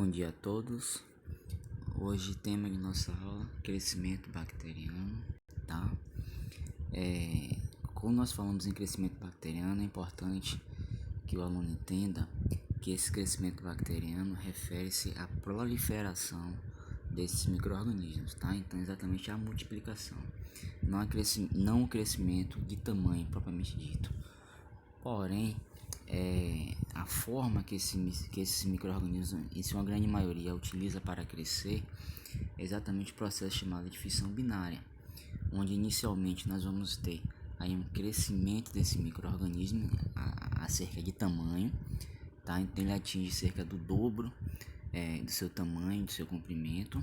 Bom dia a todos. Hoje tema de nossa aula, crescimento bacteriano, tá? Como nós falamos em crescimento bacteriano, é importante que o aluno entenda que esse crescimento bacteriano refere-se à proliferação desses micro-organismos, tá? Então, exatamente a multiplicação, não o crescimento de tamanho propriamente dito. Porém, a forma que esses micro-organismos, em sua grande maioria, utiliza para crescer é exatamente o processo chamado de fissão binária, onde inicialmente nós vamos ter aí um crescimento desse micro-organismo acerca de tamanho, tá? Então ele atinge cerca do dobro do seu tamanho, do seu comprimento.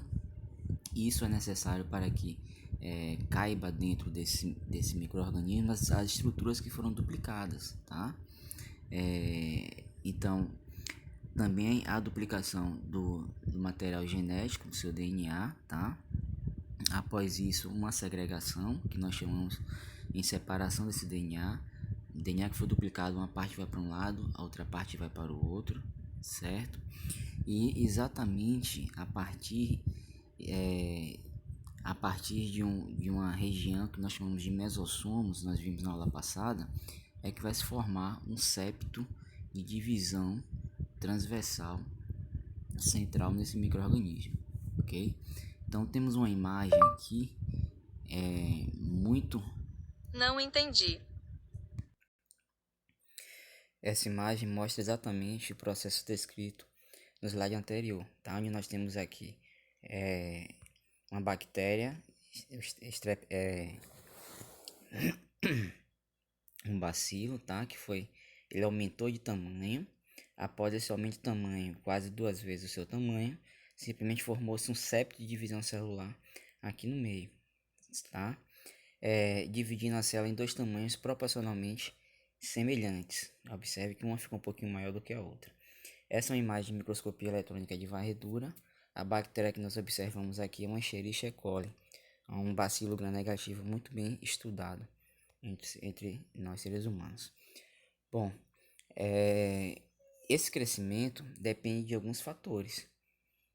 Isso é necessário para que caiba dentro desse micro-organismo as estruturas que foram duplicadas, tá? Então, também a duplicação do material genético do seu DNA, tá? Após isso, uma segregação, que nós chamamos em separação desse DNA. O DNA que foi duplicado, uma parte vai para um lado, a outra parte vai para o outro, certo? E exatamente a partir de uma região que nós chamamos de mesossomos, nós vimos na aula passada, é que vai se formar um septo de divisão transversal central nesse micro-organismo, ok? Então temos uma imagem aqui muito... Não entendi. Essa imagem mostra exatamente o processo descrito no slide anterior, tá? Onde nós temos aqui uma bactéria, um bacilo, tá? Ele aumentou de tamanho. Após esse aumento de tamanho, quase 2 vezes o seu tamanho, simplesmente formou-se um septo de divisão celular aqui no meio, tá? Dividindo a célula em 2 tamanhos proporcionalmente semelhantes. Observe que uma fica um pouquinho maior do que a outra. Essa é uma imagem de microscopia eletrônica de varredura. A bactéria que nós observamos aqui é uma Escherichia coli, um bacilo gram-negativo muito bem estudado entre nós seres humanos. Bom, esse crescimento depende de alguns fatores.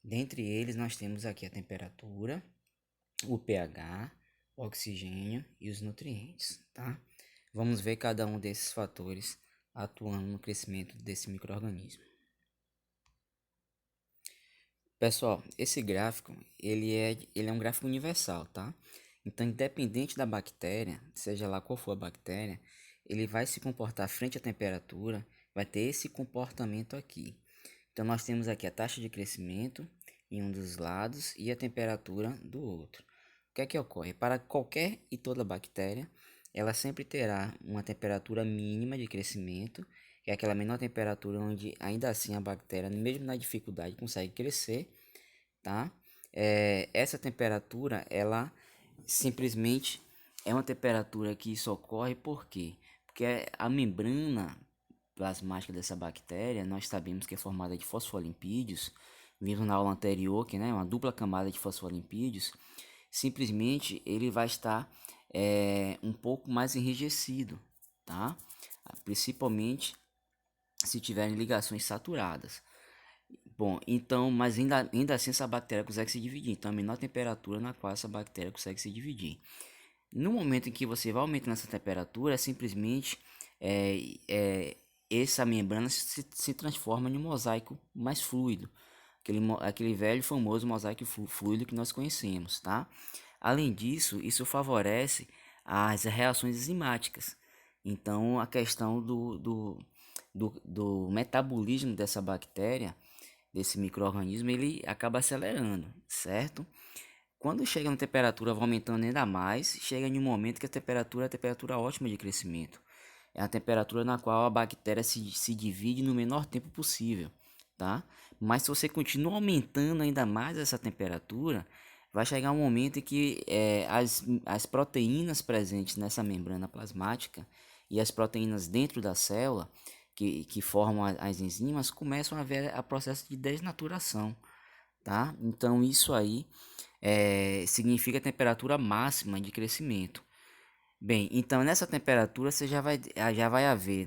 Dentre eles, nós temos aqui a temperatura, o pH, o oxigênio e os nutrientes, tá? Vamos ver cada um desses fatores atuando no crescimento desse micro-organismo. Pessoal, esse gráfico, ele é um gráfico universal, tá? Então, independente da bactéria, seja lá qual for a bactéria, ele vai se comportar frente à temperatura, vai ter esse comportamento aqui. Então, nós temos aqui a taxa de crescimento em um dos lados e a temperatura do outro. O que é que ocorre? Para qualquer e toda bactéria, ela sempre terá uma temperatura mínima de crescimento, que é aquela menor temperatura onde ainda assim a bactéria, mesmo na dificuldade, consegue crescer, tá? Essa temperatura, ela simplesmente é uma temperatura que isso ocorre por quê? Porque a membrana plasmática dessa bactéria, nós sabemos que é formada de fosfolipídios, vimos na aula anterior que uma dupla camada de fosfolipídios, simplesmente ele vai estar um pouco mais enrijecido, tá? Principalmente se tiverem ligações saturadas. Bom, então, mas ainda assim essa bactéria consegue se dividir. Então, a menor temperatura na qual essa bactéria consegue se dividir. No momento em que você vai aumentando essa temperatura, simplesmente essa membrana se transforma em um mosaico mais fluido. Aquele velho famoso mosaico fluido que nós conhecemos, tá? Além disso, isso favorece as reações enzimáticas. Então, a questão do metabolismo dessa bactéria, desse micro-organismo, ele acaba acelerando, certo? Quando chega na temperatura, vai aumentando ainda mais, chega em um momento que a temperatura é a temperatura ótima de crescimento. É a temperatura na qual a bactéria se divide no menor tempo possível, tá? Mas se você continua aumentando ainda mais essa temperatura, vai chegar um momento em que as proteínas presentes nessa membrana plasmática e as proteínas dentro da célula, que formam as enzimas, começam a haver o processo de desnaturação, tá? Então isso aí significa a temperatura máxima de crescimento. Bem, então nessa temperatura você já vai haver,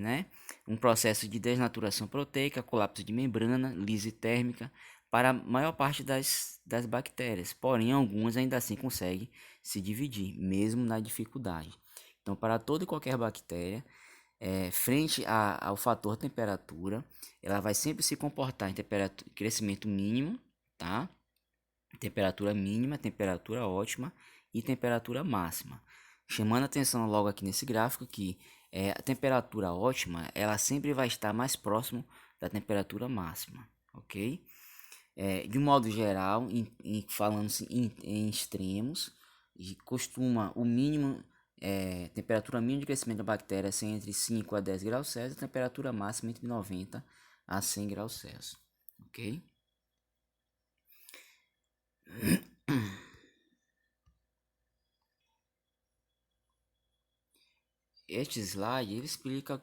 um processo de desnaturação proteica, colapso de membrana, lise térmica, para a maior parte das bactérias, porém algumas ainda assim conseguem se dividir, mesmo na dificuldade. Então, para toda e qualquer bactéria, frente ao fator temperatura, ela vai sempre se comportar em crescimento mínimo, tá? Temperatura mínima, temperatura ótima e temperatura máxima. Chamando a atenção logo aqui nesse gráfico que a temperatura ótima ela sempre vai estar mais próximo da temperatura máxima, ok? De um modo geral, falando-se em extremos, costuma o mínimo, temperatura mínima de crescimento da bactéria ser entre 5 a 10 graus Celsius, a temperatura máxima entre 90 a 100 graus Celsius, ok? Este slide ele explica o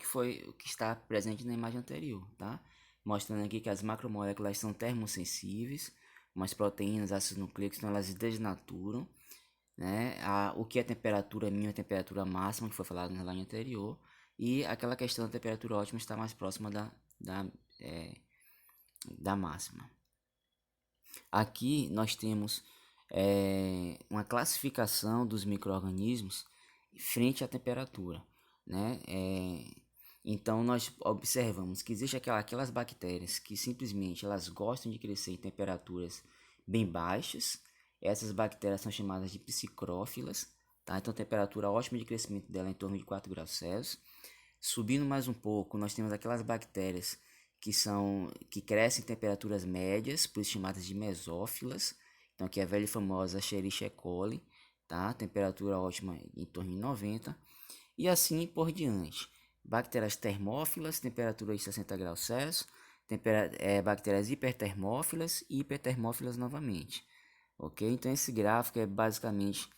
que está presente na imagem anterior, tá? Mostrando aqui que as macromoléculas são termosensíveis, umas proteínas, ácidos nucleicos, então elas desnaturam, né? O que é temperatura mínima e temperatura máxima, que foi falado no slide anterior, e aquela questão da temperatura ótima está mais próxima da máxima. Aqui nós temos uma classificação dos micro-organismos frente à temperatura, né? Então nós observamos que existe aquelas bactérias que simplesmente elas gostam de crescer em temperaturas bem baixas. Essas bactérias são chamadas de psicrófilas, tá? Então a temperatura ótima de crescimento dela é em torno de 4 graus Celsius. Subindo mais um pouco, nós temos aquelas bactérias que crescem em temperaturas médias, por isso chamadas de mesófilas. Então aqui é a velha e famosa Escherichia coli, tá? Temperatura ótima em torno de 90 e assim por diante. Bactérias termófilas, temperatura de 60 graus Celsius, bactérias hipertermófilas e hipertermófilas novamente. Ok? Então esse gráfico é basicamente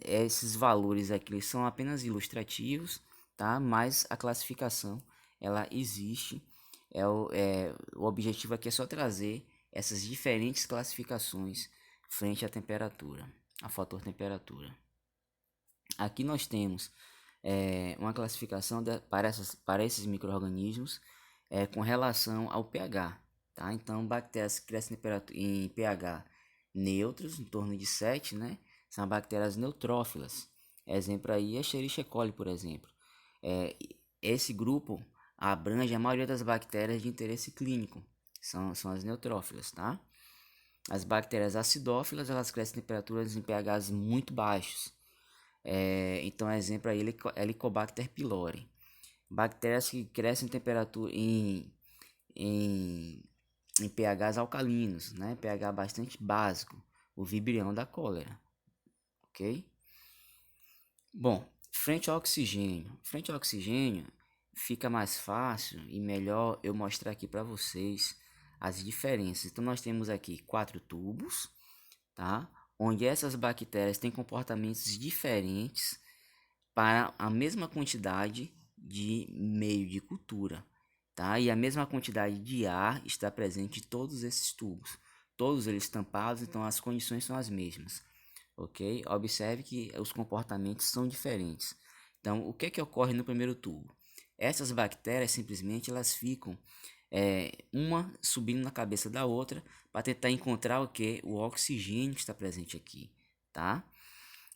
esses valores aqui eles são apenas ilustrativos, tá? Mas a classificação ela existe. O objetivo aqui é só trazer essas diferentes classificações frente à temperatura, a fator temperatura. Aqui nós temos uma classificação para esses micro-organismos com relação ao pH. Tá? Então, bactérias que crescem em pH neutros, em torno de 7, né? São bactérias neutrófilas. Exemplo aí é Escherichia coli, por exemplo. Esse grupo abrange a maioria das bactérias de interesse clínico. São as neutrófilas, tá? As bactérias acidófilas, elas crescem em temperaturas em pHs muito baixos. Então, exemplo aí, Helicobacter pylori. Bactérias que crescem em temperatura em pHs alcalinos, né? pH bastante básico, o vibrião da cólera, ok? Bom, frente ao oxigênio fica mais fácil e melhor eu mostrar aqui para vocês as diferenças. Então nós temos aqui 4 tubos, tá? Onde essas bactérias têm comportamentos diferentes para a mesma quantidade de meio de cultura, tá? E a mesma quantidade de ar está presente em todos esses tubos, todos eles tampados, então as condições são as mesmas, ok? Observe que os comportamentos são diferentes. Então, o que é que ocorre no primeiro tubo? Essas bactérias simplesmente elas ficam uma subindo na cabeça da outra para tentar encontrar o que? O oxigênio que está presente aqui, tá?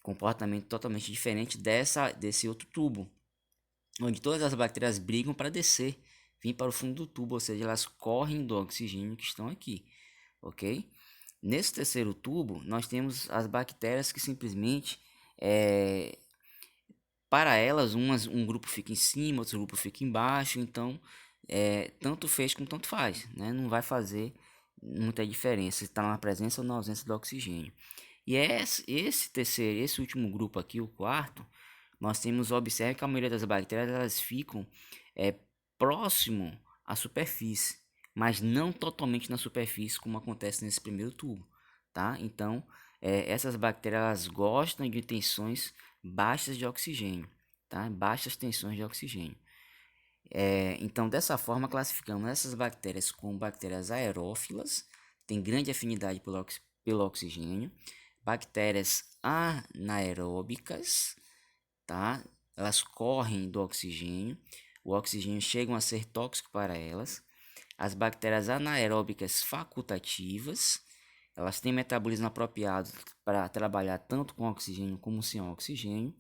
Comportamento totalmente diferente desse outro tubo, onde todas as bactérias brigam para descer, vir para o fundo do tubo, ou seja, elas correm do oxigênio que estão aqui, ok? Nesse terceiro tubo, nós temos as bactérias que simplesmente, para elas, um grupo fica em cima, outro grupo fica embaixo, então, tanto fez como tanto faz, né? Não vai fazer muita diferença se está na presença ou na ausência do oxigênio. E esse último grupo aqui, o quarto, nós temos, observe que a maioria das bactérias elas ficam próximo à superfície, mas não totalmente na superfície como acontece nesse primeiro tubo, tá? Então, essas bactérias elas gostam de tensões baixas de oxigênio, tá? Baixas tensões de oxigênio. Então, dessa forma, classificamos essas bactérias como bactérias aerófilas, tem grande afinidade pelo oxigênio, bactérias anaeróbicas, tá? Elas correm do oxigênio, o oxigênio chega a ser tóxico para elas. as bactérias anaeróbicas facultativas, elas têm metabolismo apropriado para trabalhar tanto com oxigênio como sem oxigênio.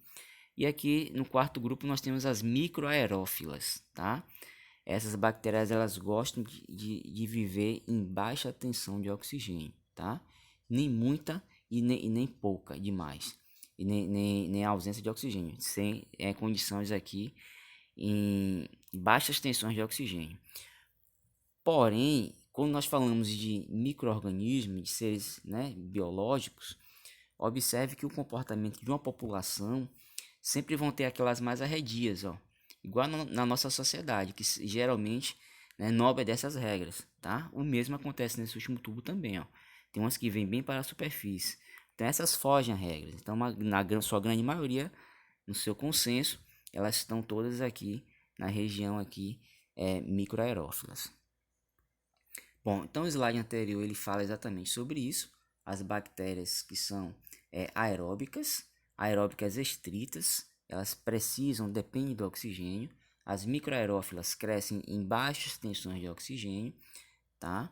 E aqui no quarto grupo nós temos as microaerófilas, tá? Essas bactérias elas gostam de viver em baixa tensão de oxigênio, tá? Nem muita e nem pouca demais. E nem ausência de oxigênio, sem condições aqui em baixas tensões de oxigênio. Porém, quando nós falamos de micro-organismos, de seres, né, biológicos, observe que o comportamento de uma população sempre vão ter aquelas mais arredias, ó, igual na nossa sociedade, que geralmente, né, não obedece às regras, tá? O mesmo acontece nesse último tubo também, ó. Tem umas que vêm bem para a superfície. Então essas fogem às regras. Então na sua grande maioria, no seu consenso, elas estão todas aqui na região aqui microaerófilas. Bom, então o slide anterior ele fala exatamente sobre isso. As bactérias que são aeróbicas, aeróbicas estritas, elas precisam, dependem do oxigênio. As microaerófilas crescem em baixas tensões de oxigênio, tá?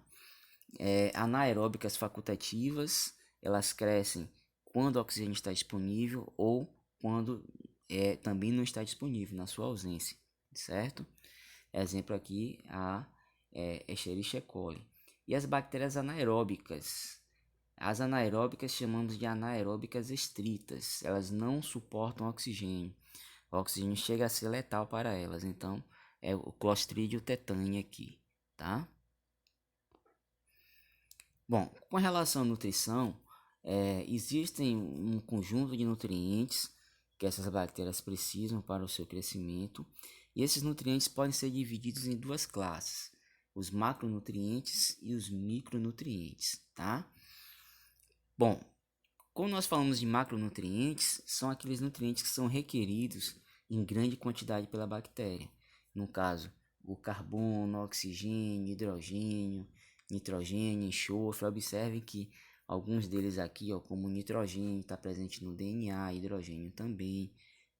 Anaeróbicas facultativas, elas crescem quando o oxigênio está disponível ou quando também não está disponível, na sua ausência, certo? Exemplo aqui, a Escherichia coli. E as bactérias anaeróbicas. As anaeróbicas chamamos de anaeróbicas estritas. Elas não suportam oxigênio. O oxigênio chega a ser letal para elas. Então, é o Clostridium tetani aqui, tá? Bom, com relação à nutrição, existem um conjunto de nutrientes que essas bactérias precisam para o seu crescimento. E esses nutrientes podem ser divididos em duas classes: os macronutrientes e os micronutrientes, tá? Bom, quando nós falamos de macronutrientes, são aqueles nutrientes que são requeridos em grande quantidade pela bactéria. No caso, o carbono, oxigênio, hidrogênio, nitrogênio, enxofre. Observem que alguns deles aqui, ó, como nitrogênio, está presente no DNA, hidrogênio também,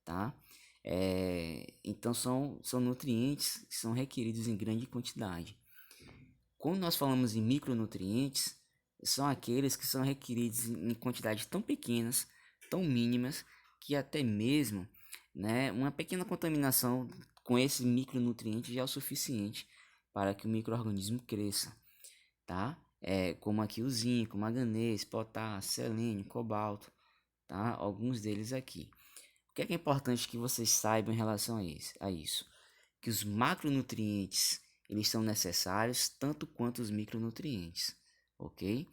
tá? Então são nutrientes que são requeridos em grande quantidade. Quando nós falamos em micronutrientes, são aqueles que são requeridos em quantidades tão pequenas, tão mínimas, que até mesmo, né, uma pequena contaminação com esses micronutrientes já é o suficiente para que o micro-organismo cresça, tá? Como aqui o zinco, manganês, potássio, selênio, cobalto, tá? Alguns deles aqui. O que é importante que vocês saibam em relação a isso? Que os macronutrientes eles são necessários tanto quanto os micronutrientes, ok?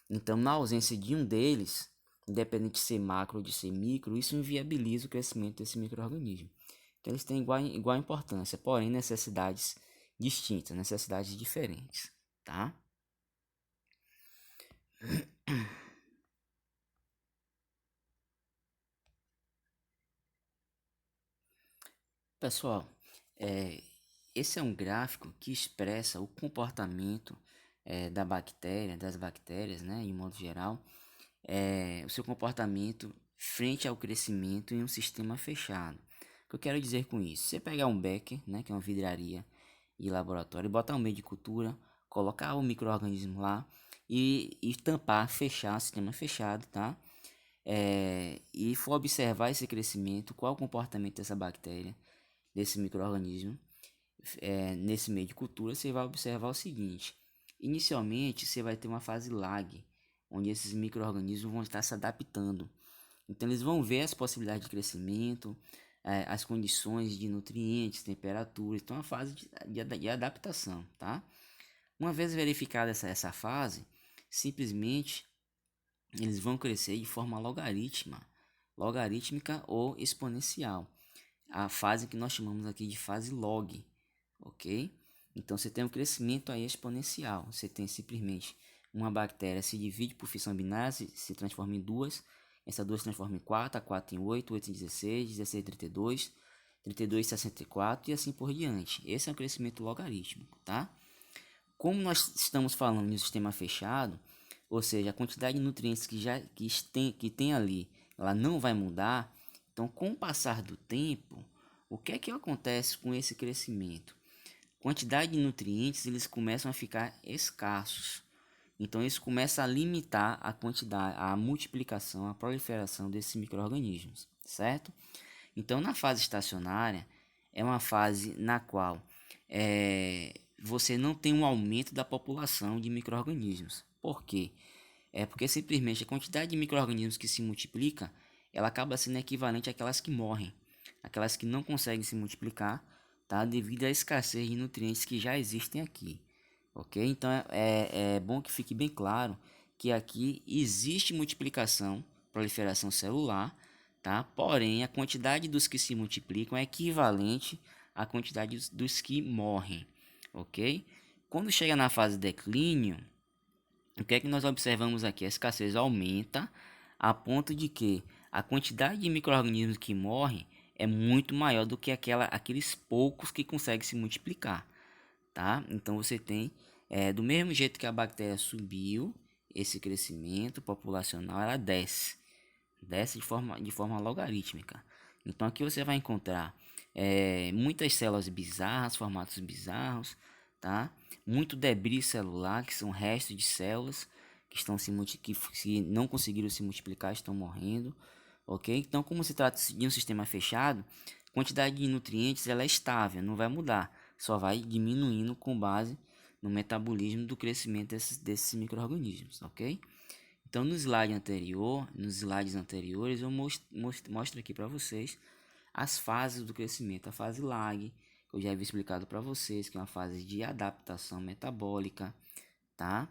Então, na ausência de um deles, independente de ser macro ou de ser micro, isso inviabiliza o crescimento desse microorganismo. Então, eles têm igual importância, porém necessidades distintas, necessidades diferentes, tá? Pessoal, esse é um gráfico que expressa o comportamento das bactérias, né, em modo geral, o seu comportamento frente ao crescimento em um sistema fechado. O que eu quero dizer com isso? Você pegar um becker, né, que é uma vidraria e laboratório, botar um meio de cultura, colocar o micro-organismo lá e tampar, fechar, sistema fechado, tá? E for observar esse crescimento, qual é o comportamento dessa bactéria, desse micro-organismo, nesse meio de cultura, você vai observar o seguinte: inicialmente você vai ter uma fase lag, onde esses micro-organismos vão estar se adaptando. Então eles vão ver as possibilidades de crescimento, as condições de nutrientes, temperatura. Então é uma fase de adaptação, tá? Uma vez verificada essa fase, simplesmente eles vão crescer de forma logarítmica ou exponencial. A fase que nós chamamos aqui de fase log, ok? Então você tem um crescimento aí exponencial. Você tem simplesmente uma bactéria se divide por fissão binária, se transforma em duas. Essa duas se transforma em 4, a 4 em 8, 8 em 16, 16 em 32, 32 em 64 e assim por diante. Esse é um crescimento logarítmico, tá? Como nós estamos falando de um sistema fechado, ou seja, a quantidade de nutrientes que tem ali, ela não vai mudar. Então, com o passar do tempo, o que é que acontece com esse crescimento? quantidade de nutrientes eles começam a ficar escassos. Então isso começa a limitar a quantidade, a multiplicação, a proliferação desses micro-organismos, certo? Então na fase estacionária é uma fase na qual você não tem um aumento da população de micro-organismos. Por quê? É porque simplesmente a quantidade de micro-organismos que se multiplica, ela acaba sendo equivalente àquelas que morrem, aquelas que não conseguem se multiplicar, tá? Devido à escassez de nutrientes que já existem aqui, ok? Então é bom que fique bem claro que aqui existe multiplicação, proliferação celular, tá? Porém, a quantidade dos que se multiplicam é equivalente à quantidade dos que morrem, ok? Quando chega na fase declínio, o que é que nós observamos aqui? A escassez aumenta a ponto de que a quantidade de micro-organismos que morrem é muito maior do que aqueles poucos que conseguem se multiplicar, tá? Então você tem, do mesmo jeito que a bactéria subiu, esse crescimento populacional, ela desce de forma logarítmica. Então aqui você vai encontrar muitas células bizarras, formatos bizarros, tá? Muito debris celular, que são restos de células que estão que não conseguiram se multiplicar, estão morrendo, ok? Então, como se trata de um sistema fechado, a quantidade de nutrientes ela é estável, não vai mudar, só vai diminuindo com base no metabolismo do crescimento desses micro-organismos, ok? Então, nos slides anteriores, eu mostro aqui para vocês as fases do crescimento. A fase lag, que eu já havia explicado para vocês, que é uma fase de adaptação metabólica, tá?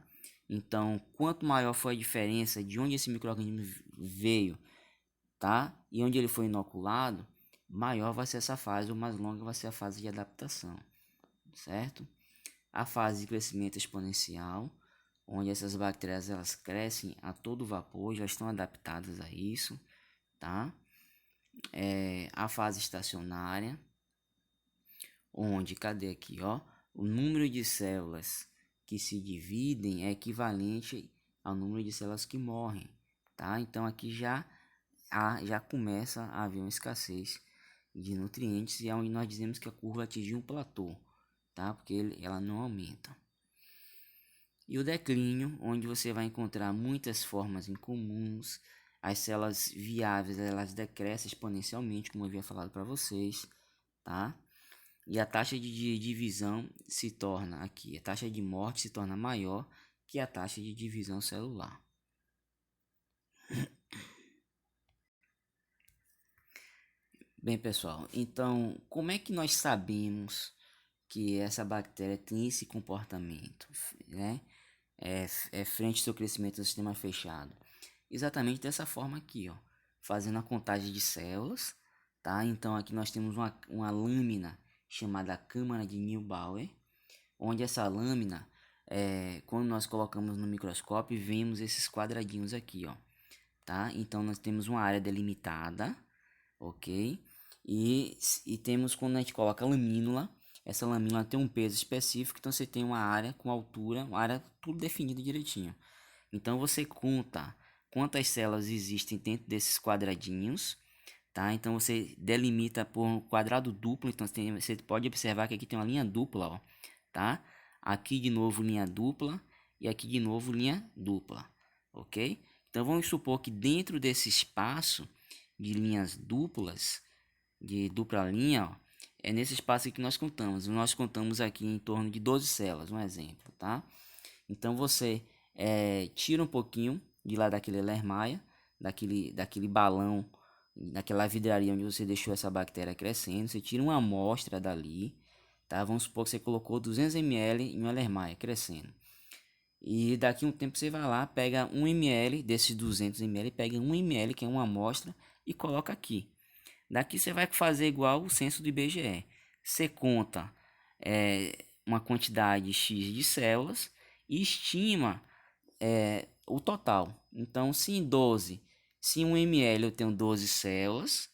Então, quanto maior for a diferença de onde esse micro-organismo veio, tá? E onde ele foi inoculado, maior vai ser essa fase, ou mais longa vai ser a fase de adaptação, certo? A fase de crescimento exponencial, onde essas bactérias elas crescem a todo vapor, já estão adaptadas a isso, tá? A fase estacionária, onde, cadê aqui, ó? O número de células que se dividem é equivalente ao número de células que morrem, tá? Então aqui já começa a haver uma escassez de nutrientes e é onde nós dizemos que a curva atingiu um platô, tá? Porque ela não aumenta. E o declínio, onde você vai encontrar muitas formas incomuns, as células viáveis elas decrescem exponencialmente, como eu havia falado para vocês, tá? E a taxa de divisão se torna aqui, a taxa de morte se torna maior que a taxa de divisão celular. Bem, pessoal, então como é que nós sabemos que essa bactéria tem esse comportamento, né? Frente ao seu crescimento no sistema fechado? Exatamente dessa forma aqui, ó, fazendo a contagem de células, tá? Então aqui nós temos uma lâmina chamada câmara de Neubauer, onde essa lâmina, quando nós colocamos no microscópio, vemos esses quadradinhos aqui, ó, tá? Então nós temos uma área delimitada, ok? E temos, quando a gente coloca a lamínula, essa lamínula tem um peso específico, então você tem uma área com altura, uma área tudo definido direitinho. Então você conta quantas células existem dentro desses quadradinhos, tá? Então você delimita por um quadrado duplo, então você pode observar que aqui tem uma linha dupla, ó, tá? Aqui de novo linha dupla e aqui de novo linha dupla, ok? Então vamos supor que dentro desse espaço de linhas duplas, de dupla linha, ó, é nesse espaço aqui que nós contamos. Nós contamos aqui em torno de 12 células, um exemplo, tá? Então você tira um pouquinho de lá daquele Lermaia, daquele balão, daquela vidraria onde você deixou essa bactéria crescendo. Você tira uma amostra dali, tá? Vamos supor que você colocou 200 ml em uma Lermaia crescendo. E daqui a um tempo você vai lá, pega 1 ml desses 200 ml, pega 1 ml, que é uma amostra, e coloca aqui. Daqui você vai fazer igual o censo do IBGE. Você conta uma quantidade X de células e estima o total. Então, se em 1 ml eu tenho 12 células,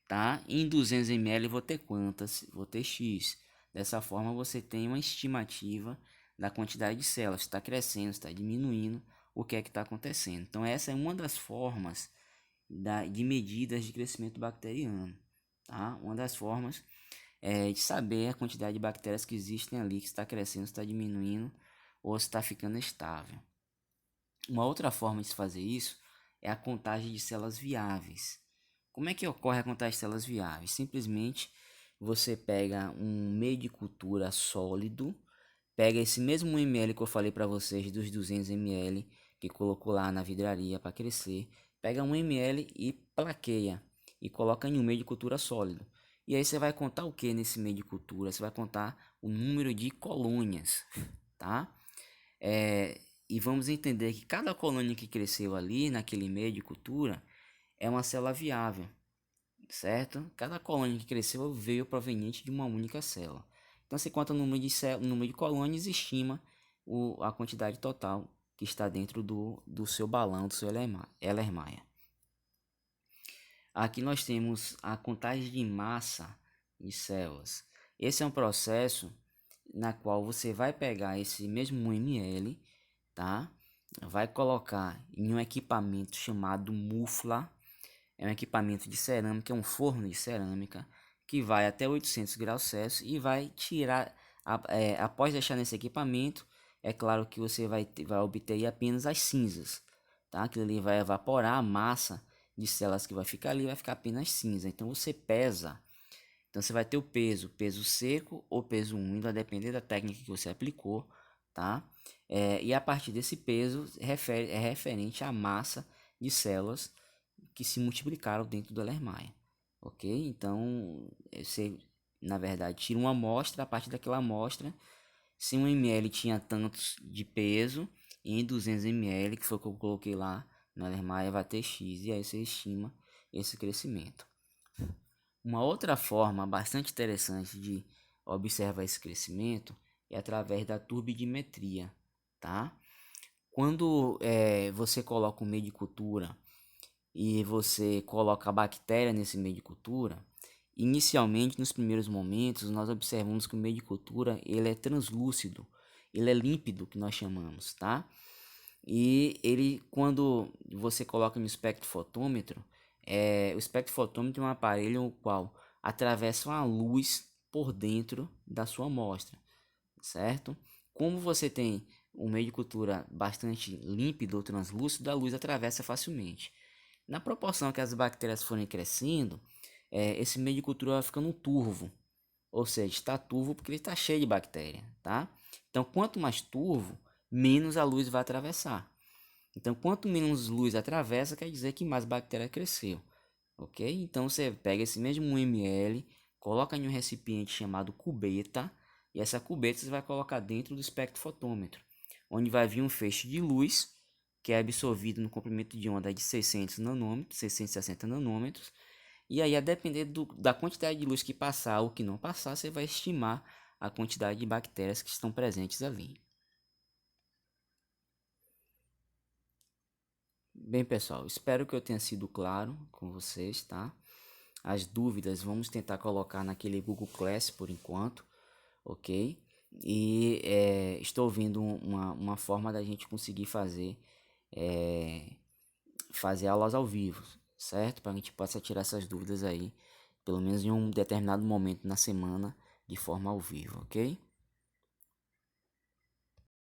tá? Em 200 ml eu vou ter quantas? Vou ter X. Dessa forma você tem uma estimativa da quantidade de células, está crescendo, está diminuindo, o que é que está acontecendo. Então essa é uma das formas de medidas de crescimento bacteriano, tá? Uma das formas de saber a quantidade de bactérias que existem ali, que está crescendo, está diminuindo ou está ficando estável. Uma outra forma de se fazer isso é a contagem de células viáveis. Como é que ocorre a contagem de células viáveis? Simplesmente você pega um meio de cultura sólido, pega esse mesmo 1 ml que eu falei para vocês dos 200 ml que colocou lá na vidraria para crescer, pega 1 ml e plaqueia e coloca em um meio de cultura sólido. E aí você vai contar o que nesse meio de cultura? Você vai contar o número de colônias, tá? E vamos entender que cada colônia que cresceu ali naquele meio de cultura é uma célula viável, certo? Cada colônia que cresceu veio proveniente de uma única célula. Então você conta o número o número de colônias e estima a quantidade total que está dentro do seu balão, do seu Erlenmeyer. Aqui nós temos a contagem de massa de células. Esse é um processo na qual você vai pegar esse mesmo 1 ml, tá? Vai colocar em um equipamento chamado mufla. É um equipamento de cerâmica, é um forno de cerâmica que vai até 800 graus Celsius e vai tirar, após deixar nesse equipamento, é claro que você vai obter apenas as cinzas, tá? Aquilo ali vai evaporar a massa de células que vai ficar ali, vai ficar apenas cinza. Então você pesa, então você vai ter o peso seco ou peso úmido, a depender da técnica que você aplicou, tá? E a partir desse peso é referente à massa de células que se multiplicaram dentro do Erlenmeyer, ok? Então você na verdade tira uma amostra, a partir daquela amostra, se 1 ml tinha tantos de peso, em 200 ml, que foi o que eu coloquei lá no Erlenmeyer, vai ter X, e aí você estima esse crescimento. Uma outra forma bastante interessante de observar esse crescimento é através da turbidimetria, tá? Quando você coloca um meio de cultura e você coloca a bactéria nesse meio de cultura, inicialmente nos primeiros momentos nós observamos que o meio de cultura ele é translúcido, ele é límpido, que nós chamamos, tá? E ele, quando você coloca no espectrofotômetro, o espectrofotômetro é um aparelho no qual atravessa uma luz por dentro da sua amostra, certo? Como você tem um meio de cultura bastante límpido ou translúcido, a luz atravessa facilmente. Na proporção que as bactérias forem crescendo, esse meio de cultura vai ficando turvo, ou seja, está turvo porque ele está cheio de bactéria, tá? Então, quanto mais turvo, menos a luz vai atravessar. Então, quanto menos luz atravessa, quer dizer que mais bactéria cresceu, ok? Então, você pega esse mesmo 1 ml, coloca em um recipiente chamado cubeta, e essa cubeta você vai colocar dentro do espectrofotômetro, onde vai vir um feixe de luz, que é absorvido no comprimento de onda de 600 nanômetros, 660 nanômetros, e aí, a depender da quantidade de luz que passar ou que não passar, você vai estimar a quantidade de bactérias que estão presentes ali. Bem, pessoal, espero que eu tenha sido claro com vocês, tá? As dúvidas vamos tentar colocar naquele Google Class por enquanto, ok? E estou vendo uma forma da gente conseguir fazer aulas ao vivo, certo? Para a gente possa tirar essas dúvidas aí, pelo menos em um determinado momento na semana, de forma ao vivo, ok?